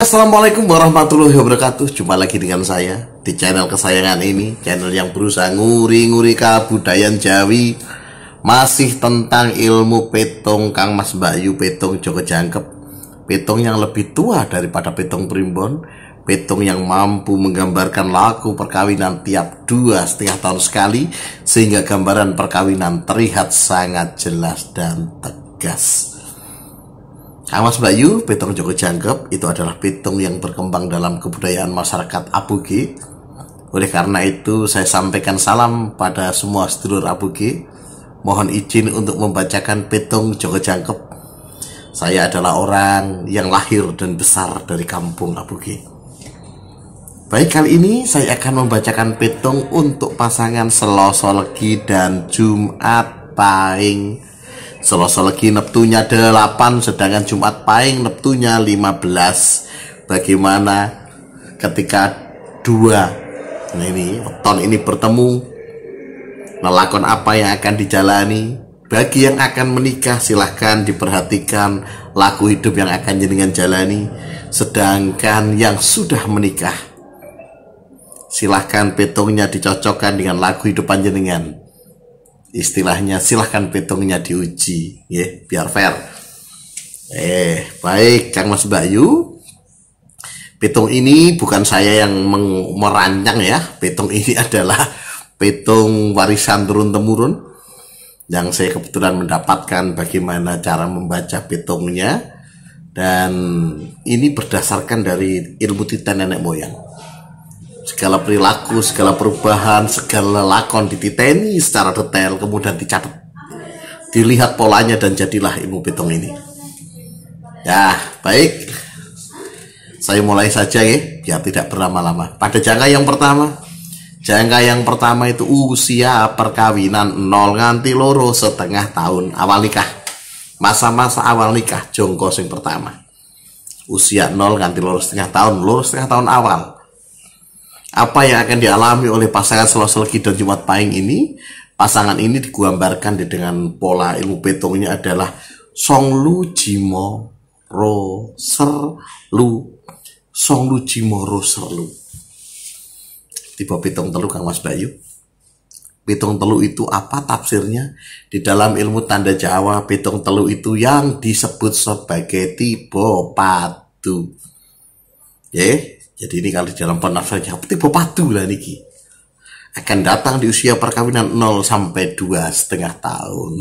Assalamualaikum warahmatullahi wabarakatuh. Jumpa lagi dengan saya di channel kesayangan ini, channel yang berusaha nguri-nguri kebudayaan Jawi, masih tentang ilmu petung Kang Mas Mbahyu, petung Joko Jangkep, petung yang lebih tua daripada petung primbon, petung yang mampu menggambarkan laku perkawinan tiap 2,5 tahun sekali, sehingga gambaran perkawinan terlihat sangat jelas dan tegas. Kang Mas Mbahyu, petung Joko Jangkep itu adalah petung yang berkembang dalam kebudayaan masyarakat Aboge. Oleh karena itu saya sampaikan salam pada semua sedulur Aboge. Mohon izin untuk membacakan petung Joko Jangkep. Saya adalah orang yang lahir dan besar dari kampung Aboge. Baik, kali ini saya akan membacakan petung untuk pasangan Selasa Legi dan Jumat Pahing. Selasa Legi neptunya 8, sedangkan Jumat Pahing neptunya 15. Bagaimana ketika dua weton ini bertemu, lelakon apa yang akan dijalani? Bagi yang akan menikah silahkan diperhatikan laku hidup yang akan jenengan jalani. Sedangkan yang sudah menikah, silahkan petungnya dicocokkan dengan laku hidup panjenengan. Istilahnya silahkan petungnya diuji, ya, biar fair. Baik, Kang Mas Mbahyu, petung ini bukan saya yang merancang ya. Petung ini adalah petung warisan turun-temurun yang saya kebetulan mendapatkan bagaimana cara membaca petungnya, dan ini berdasarkan dari ilmu titen nenek moyang. Segala perilaku, segala perubahan, segala lakon dititeni secara detail, kemudian dicatat, dilihat polanya, dan jadilah ilmu petung ini. Ya, baik, saya mulai saja ya, biar tidak berlama-lama. Pada jangka yang pertama itu usia perkawinan 0 nganti 2,5 tahun awal nikah. Masa-masa awal nikah jongko sing pertama. Usia 0 nganti 2,5 tahun awal. Apa yang akan dialami oleh pasangan Selasa Legi dan Jumat Pahing ini? Pasangan ini digambarkan dengan pola ilmu petungnya adalah Songlu Jimo Ro Serlu. Songlu Jimo Ro Serlu. Tipe petung telu Kang Mas Mbahyu. Petung telu itu apa tafsirnya? Di dalam ilmu tanda Jawa, petung telu itu yang disebut sebagai tipe padu. Jadi ini kalau di dalam penafsiran tipe padu lah niki. Akan datang di usia perkawinan 0 sampai 2,5 tahun.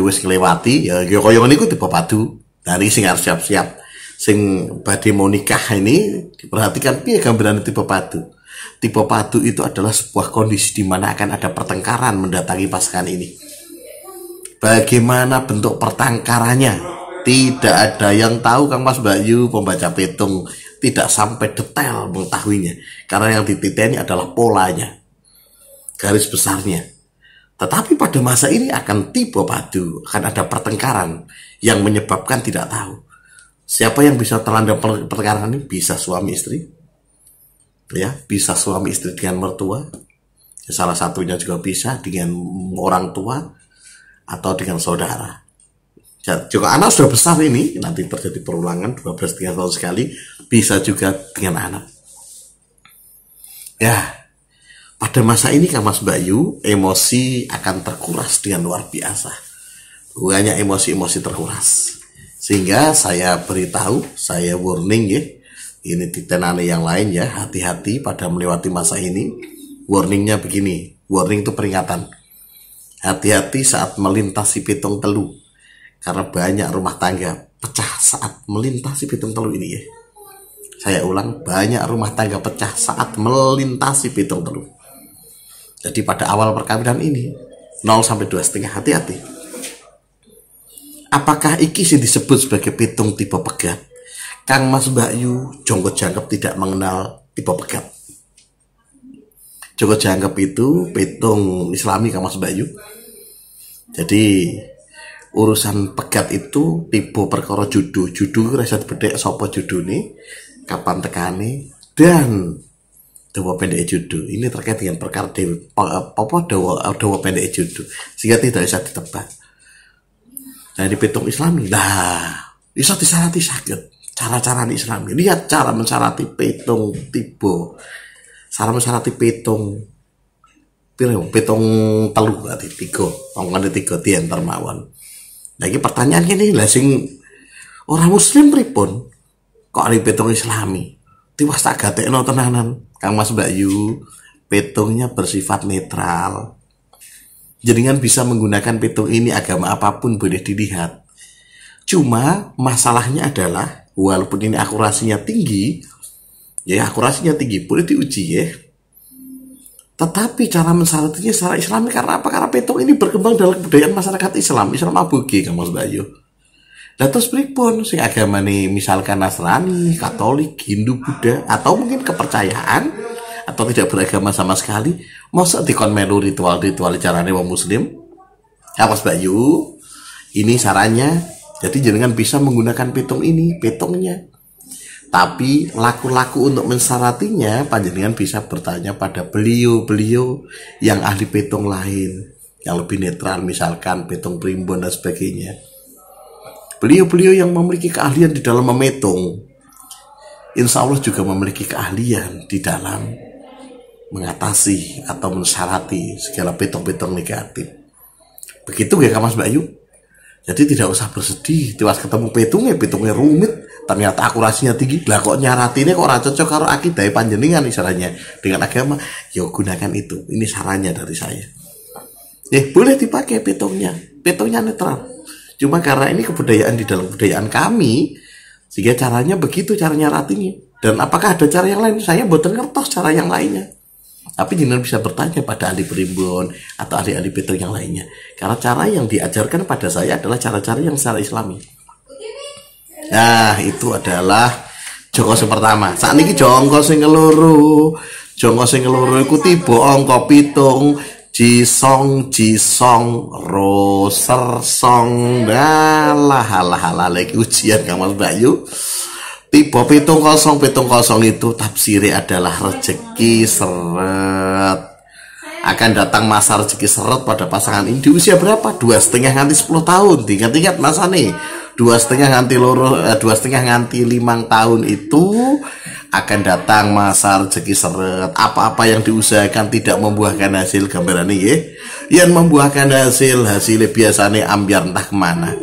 Wis kelewati ya kaya niku tipe padu. Dari sing harus siap-siap sing badhe mau nikah ini diperhatikan piye gambaran tipe padu. Tipe padu itu adalah sebuah kondisi di mana akan ada pertengkaran mendatangi pasangan ini. Bagaimana bentuk pertengkarannya? Tidak ada yang tahu, Kang Mas Mbahyu pembaca petung tidak sampai detail mengetahuinya, karena yang dititeni adalah polanya, garis besarnya. Tetapi pada masa ini akan tipe padu, akan ada pertengkaran yang menyebabkan tidak tahu. Siapa yang bisa terlanda pertengkaran ini? Bisa suami istri, ya, bisa suami istri dengan mertua, ya, salah satunya juga bisa dengan orang tua atau dengan saudara. Juga anak sudah besar ini, nanti terjadi perulangan 12-13 tahun sekali, bisa juga dengan anak. Ya, pada masa ini Kang Mas Mbahyu, emosi akan terkuras dengan luar biasa. Banyak emosi-emosi terkuras. Sehingga saya beritahu, saya warning ya, ini titenane yang lain ya, hati-hati pada melewati masa ini. Warningnya begini, warning itu peringatan. Hati-hati saat melintasi petung telu. Karena banyak rumah tangga pecah saat melintasi petung telu ini ya. Saya ulang, banyak rumah tangga pecah saat melintasi petung telu. Jadi pada awal perkawinan ini 0 sampai 2,5, hati-hati. Apakah iki sih disebut sebagai petung tipe pegat? Kang Mas Mbahyu Joko Jangkep tidak mengenal tipe pegat. Joko Jangkep itu petung Islami Kang Mas Mbahyu. Jadi urusan pegat itu tipe perkara judu rasa bedek sapa judune, kapan tekane, dan dawa pendek judu. Ini terkait dengan perkara dawa pendek judu, sehingga tidak bisa ditebak. Nah, di petung Islami lah bisa disarati sakit cara-cara Islam. Lihat cara mensyarati petung tiba. Cara mensyarati petung petong telu berarti tiga, ongkone tiga diantar mawon. Nah iki pertanyaan gini lah sing orang muslim pripun kok ari petong islami tiwas tak gatekno tenanan Kang Mas Bayu. Petongnya bersifat netral, jenengan bisa menggunakan petung ini agama apapun boleh dilihat. Cuma masalahnya adalah walaupun ini akurasinya tinggi, ya akurasinya tinggi boleh diuji ya, tetapi cara mensyaratinya secara islami. Karena apa? Karena petung ini berkembang dalam kebudayaan masyarakat Islam aboge Kang Mas Bayu. Nah terus pripun sing agama nih misalkan Nasrani, Katolik, Hindu, Buddha, atau mungkin kepercayaan atau tidak beragama sama sekali, masa dikon melu ritual-ritual carane wong muslim? Kang Mas Bayu, ini sarannya. Jadi jenengan bisa menggunakan petung ini, petungnya. Tapi laku-laku untuk mensyaratinya, panjenengan bisa bertanya pada beliau-beliau yang ahli petung lain, yang lebih netral, misalkan petung primbon dan sebagainya. Beliau-beliau yang memiliki keahlian di dalam memetung, insya Allah juga memiliki keahlian di dalam mengatasi atau mensyarati segala petung-petung negatif. Begitu ya Kang Mas Bayu. Jadi tidak usah bersedih, tiwas ketemu petungnya rumit, ternyata akurasinya tinggi. Lah kok nyaratinnya kok ora cocok karo akidah panjenengan istilahnya dengan agama. Ya gunakan itu. Ini sarannya dari saya. Boleh dipakai petungnya netral. Cuma karena ini kebudayaan di dalam kebudayaan kami, sehingga caranya begitu cara nyaratinya. Dan apakah ada cara yang lain? Saya mboten ngertos cara yang lainnya. Tapi jenengan bisa bertanya pada ahli primbon atau ahli-ahli petung yang lainnya. Karena cara yang diajarkan pada saya adalah cara-cara yang secara islami. Nah, itu adalah jongko sing pertama. Saat ini jongko sing keloro. Jongko sing keloro iku tiba angka pitung, jisong ro sersong. Halah lagi ujian Kang Mas Bayu. Tipe 700 itu tafsirnya adalah rezeki seret. Akan datang masa rezeki seret pada pasangan ini di usia berapa? 2,5 nganti 10 tahun. Ingat masa nih 2,5 nganti 5 tahun itu akan datang masa rezeki seret. Apa-apa yang diusahakan tidak membuahkan hasil, gambaran ini ya. Yang membuahkan hasilnya biasanya ambiar entah kemana.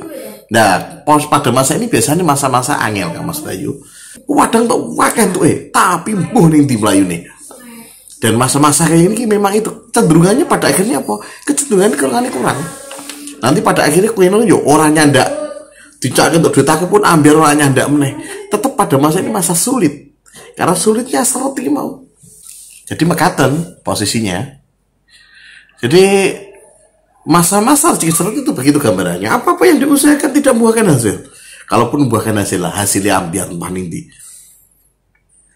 Nah, pada masa ini biasanya masa-masa angel Kang Mas Bayu. Wadang tuh wakan tuh tapi mbuh ning di Melayu nih. Dan masa-masa kayak ini memang itu cenderungannya pada akhirnya apa? Kecenderungannya kurang. Nanti pada akhirnya kueno yo orang nyandak. Dicak untuk duit pun ambil orang nyandak meneh. Tetap pada masa ini masa sulit. Karena sulitnya seret iki mau. Jadi mekaten posisinya. Jadi masa-masa rezeki seret itu begitu gambarannya. Apa-apa yang diusahakan tidak membuahkan hasil. Kalaupun membuahkan hasilnya ambiar manindi.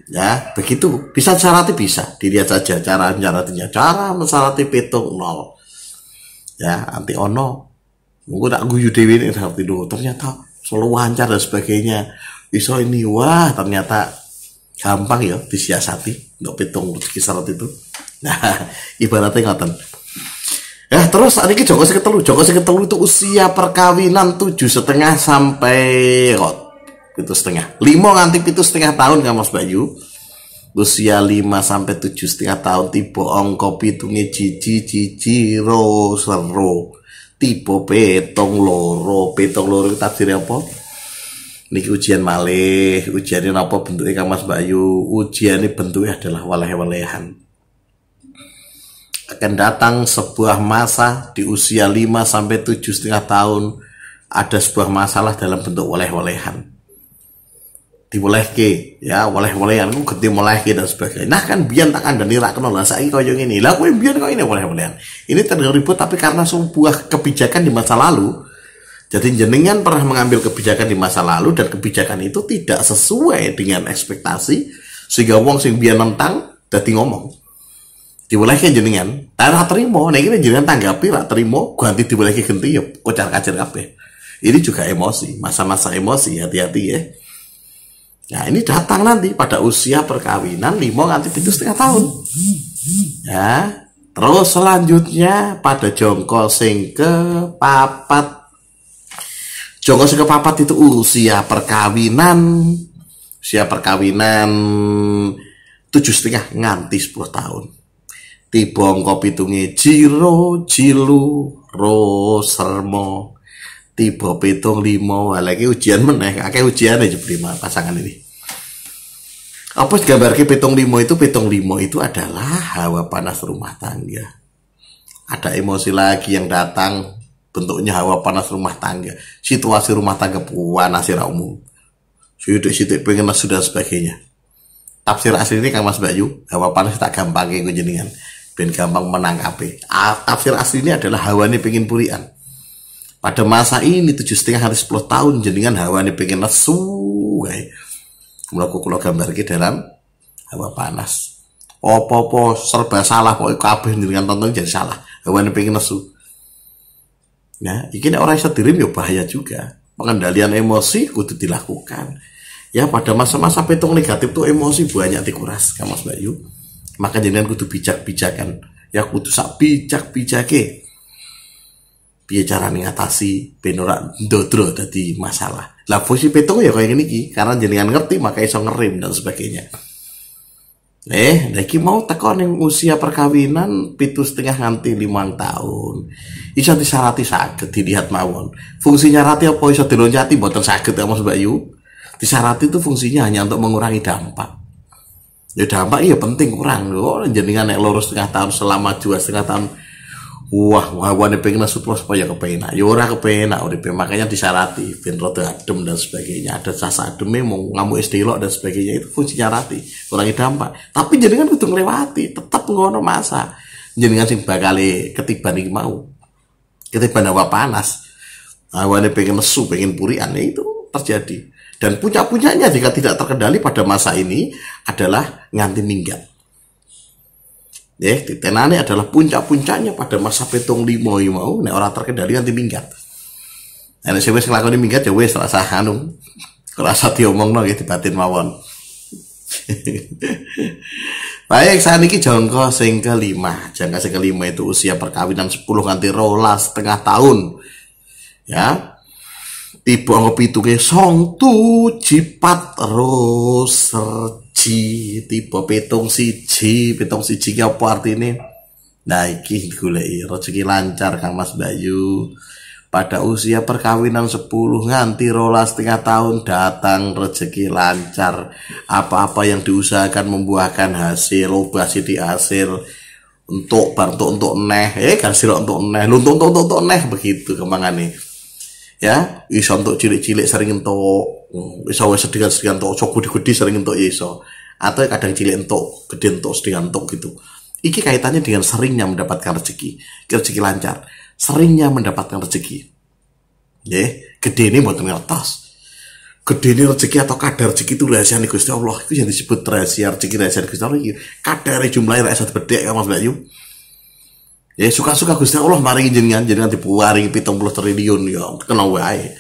Ya, begitu. Bisa syarati bisa. Dilihat saja cara syaratinya. Cara mensyarati petung 0. Ya, anti ono. Mungkin tak guyu dewi ini ternyata selalu lancar dan sebagainya. Iso ini wah ternyata gampang ya disiasati untuk petung rezeki seret itu. Nah, ibaratnya ngoten. Ya terus saat ini Joko sing ketelu itu usia perkawinan 7,5 sampai 7,5. 5 nganti 7,5 tahun Kang Mas Bayu. Usia 5 sampai 7,5 tahun tipe angka pitunge cici ro sero. Tipe petong loro tafsirnya apa? Niki ujian malih, ujiannya apa bentuknya Kang Mas Bayu? Ujiannya bentuknya adalah waleh-walehan. Akan datang sebuah masa di usia 5 sampai 7,5 tahun ada sebuah masalah dalam bentuk waleh-walehan. Diwolehke ya, waleh-walehan ku gede molehke dan sebagainya. Nah kan biyen tak kandhani ra kenal lah saiki koyo ngene. Lah kowe biyen kok ini waleh-walehan. Ini terdengar ribut tapi karena sebuah kebijakan di masa lalu. Jadi jenengan pernah mengambil kebijakan di masa lalu dan kebijakan itu tidak sesuai dengan ekspektasi sehingga wong sing biyen nentang dadi ngomong. Dibolehke jenengan, tak terima, nek iki jenengan tanggapi ra terima, ganti dibolehke genti ya kocar-kacir kabeh. Ini juga emosi, masa-masa emosi, hati-hati ya. Nah, ini datang nanti pada usia perkawinan 5 nganti 7,5 tahun. Ya, terus selanjutnya pada jongko sing kepapat. Jongko sing kepapat itu usia perkawinan usia perkawinan 7,5 nganti 10 tahun. Tiba angka pitunge Jiro Jilu Rosermo. Tiba 75. Lagi ujian meneh, akeh ujiane jebule pasangan ini. Apa gambarke 75 itu? 75 itu adalah hawa panas rumah tangga. Ada emosi lagi yang datang, bentuknya hawa panas rumah tangga. Situasi rumah tangga panas ra umum. Sidik-sidik pengen nesu dan sebagainya. Tafsir asli ini Kang Mas Bayu, hawa panas tak gampang kayak jenengan, ben gampang menangkapi. Tafsir asli ini adalah hawa ini pengen purian. Pada masa ini 7,5 hari 10 tahun jenengan hawa ini pengen nesu, kayak melakukan gambar ke dalam hawa panas. Opo-opo serba salah, pokoknya kabeh jenengan tonton jadi salah. Hawa ini pengen nesu. Nah, ini orang yang sedirim ya bahaya juga. Pengendalian emosi kudu dilakukan. Ya pada masa-masa petung negatif tuh emosi banyak dikuras Kang Mas Bayu. Maka jenengan kudu bijak-bijakan. Ya kudu sak bijak-bijake. Piye carane ngatasi ben ora ndodro dadi masalah. Lah fungsi petung ya kayak gini ki, karena jenengan ngerti maka iso ngerem dan sebagainya. Iki mau teko ning usia perkawinan 7,5 nganti 5 tahun. Iso disarati saged dilihat mawon. Fungsi nyarati apa iso diloncati mboten saged ya Mas Bayu. Disarati itu fungsinya hanya untuk mengurangi dampak. Ya dampak iya penting kurang. Oh, jenengan nek loro 1,5 tahun selama 2,5 tahun. Wah, hawane pengen supaya kepenak. Ya ora kepenak uripe, makanya disarati ben rada adem dan sebagainya. Ada sasa ademe mau ngamuk istilok dan sebagainya, itu fungsi nyarati, kurangi dampak. Tapi jenengan kudu nglewati, tetap ngono masa. Jenengan sing bakal ketiban iki mau. Ketiban hawa panas. Hawane pengen nesu, pengen purian, itu terjadi. Dan puncak-puncaknya jika tidak terkendali pada masa ini adalah nganti minggat. Tenane adalah puncak-puncaknya pada masa petung limo mau, nek orang terkendali nganti minggat. Nek wis nglakoni minggat ya wis rasa anu. Rasa diomongno nggih dibatin mawon. Baik, saat ini jangka sing kelima. Jangka sing kelima itu usia perkawinan 10 nganti 12,5 tahun. Ya. Tiba ngepitunge songtu jipat roserji. Tiba petung siji ki apa artine? Nah iki goleki rezeki lancar Kang Mas Bayu. Pada usia perkawinan 10 nganti 12,5 tahun datang rezeki lancar. Apa-apa yang diusahakan membuahkan hasil, obah sithik hasil. Untuk neh, kan sira untuk neh, untuk neh begitu kemangane. Ya, iso untuk cilik-cilik sering entuk, iso wis sedikit-sedikit entuk, ojo gede-gede sering entuk iso. Atau kadang cilik entuk, gede entuk, sedikit entuk gitu. Iki kaitannya dengan seringnya mendapatkan rezeki lancar, seringnya mendapatkan rezeki. Gede ini mboten ngertos. Gede ini rezeki atau kadar rezeki itu rahasia Gusti Allah. Itu yang disebut rahasia Gusti Allah iki. Kadar jumlahe ra iso dibedhek Mas Bayu. Ya suka-suka Gusti Allah maringi jenengan dipuaringi 70 triliun ya kena wae.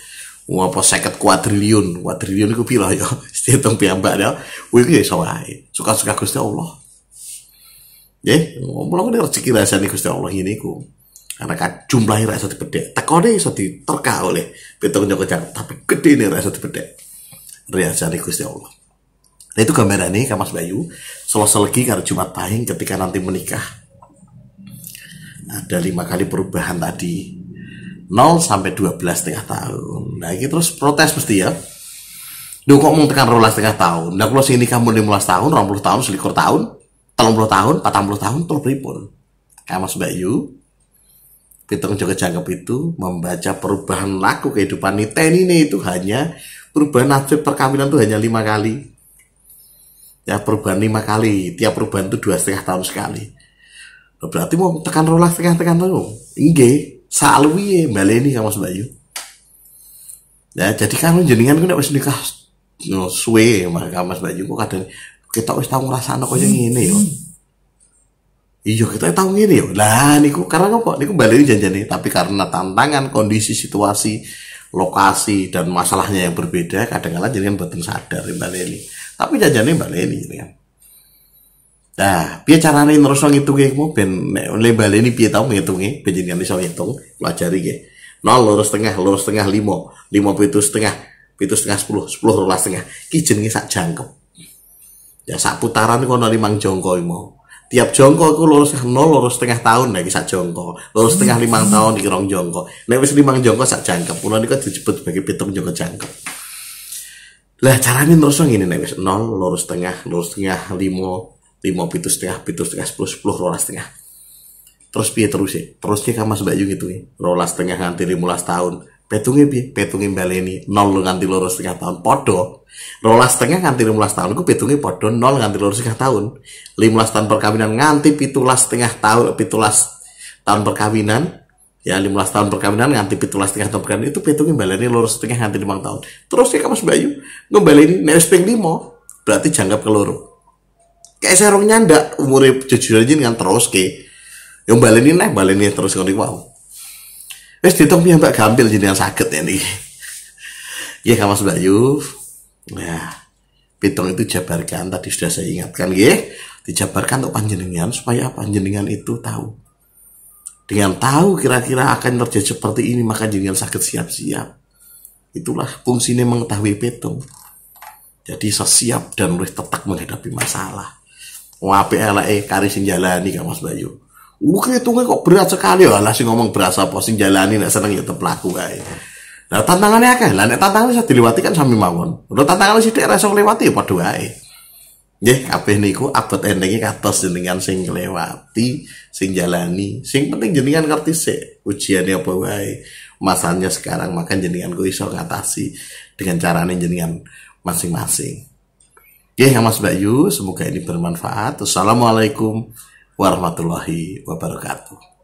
Apa 50 kuadriliun iku pira ya? Hitung piyambak ya. Kuwi ya iso wae. Suka-suka Gusti Allah. Nggih, ngomong rezeki rasane Gusti Allah ini ku. Karena jumlahe ra iso dibedhek. Tekone iso diterka oleh pitung Joko Jang, tapi gedene ra iso dibedhek. Rasane Gusti Allah. Nah itu gambarane Kang Mas Bayu. Selesai karo Jumat Pahing ketika nanti menikah. Ada 5 kali perubahan tadi 0 sampai 12,5 tahun. Nah ini terus protes mesti ya. Duh kok mau tekan 12,5 tahun. Nah kalau sini kamu 15 tahun, 20 tahun, 21 tahun, 30 tahun, 40 tahun, terus pripun. Kang Mas Bayu pitung Joko Jangkep itu membaca perubahan laku kehidupan niteni itu hanya perubahan nasib perkawinan itu hanya 5 kali. Ya perubahan 5 kali. Tiap perubahan itu 2,5 tahun sekali. Berarti mau tekan 12,5 tahun. Nggih, saluwihe baleni Kang Mas Bayu. Ya, jadi kan jenengan ku nek wis nikah suwe Kang Mas Bayu kok kadang kita wis tau ngrasakno kaya ngene ya. Iya, kita tau ngene ya. Lah niku karena kok niku baleni janjane, tapi karena tantangan, kondisi, situasi, lokasi dan masalahnya yang berbeda, kadang-kadang jenengan boten sadar baleni. Tapi janjane baleni jenengan. Nah, piye carane nerusno ngitunge iku ben nek baleni piye tau ngitunge, ben jenengan iso ngitung, pelajari nggih. 0, 2,5, 2,5, 5, 5, 7,5, 7,5 10 10 12,5 ki jenenge sak jangkep. Ya sak putaran iku ana 5 jongko mau. Tiap jongko iku lurus 0 lurus setengah tahun nek sak jongko. Lurus setengah 5 tahun iki rong jongko. Nek wis 5 jongko sak jangkep. Mula niku disebut sebagai 7 jongko jangkep. Lah carane terus ngene nek wis 0 lurus setengah 5 5 7 setengah 7 setengah 10 10 12 setengah. Terus piye terus e? Terus ki Mas Bayu gitu e. 12 setengah nganti 15 tahun. Petunge piye? Petunge baleni 0 nganti 2,5 tahun padha. 12 setengah nganti 15 tahun ku petunge padha 0 nganti 2,5 tahun. 15 tahun perkawinan nganti 17 setengah tahun 17 tahun perkawinan. Ya 15 tahun perkawinan nganti 17 setengah tahun perkawinan itu petunge baleni 2,5 nganti 5 tahun. Terus ki Mas Bayu ngembaleni nek wis ping 5 berarti jangkep keloro. Kayak serong nyandak umure jujur aja dengan terus ke. Yang baleni terus ngono iku. Wis ditung piyambak gampil jenengan saged ya niki. Nggih Mas Bayu. Nah, pitung itu jabarkan tadi sudah saya ingatkan nggih. Dijabarkan untuk panjenengan supaya panjenengan itu tahu. Dengan tahu kira-kira akan terjadi seperti ini maka jenengan saged siap-siap. Itulah fungsinya mengetahui pitung. Jadi siap dan wis tetak menghadapi masalah. Apik eleke kari sing jalani Kang Mas Bayu. Hitungnya kok berat sekali ya. Lah sing ngomong berasa apa sing jalani nek seneng ya tetep laku kae. Lah tantangannya akeh. Lah nek tantangan bisa dilewati kan sami mawon. Lho tantangan sithik ra iso ngliwati ya padha wae. Nggih, kabeh niku abot endenge kados jenengan sing ngliwati, sing jalani. Sing penting jenengan ngerti sik ujiane apa wae. Masalahnya sekarang maka jenengan ku iso ngatasi dengan carane jenengan masing-masing. Nggih, Mas Bayu, semoga ini bermanfaat. Assalamualaikum warahmatullahi wabarakatuh.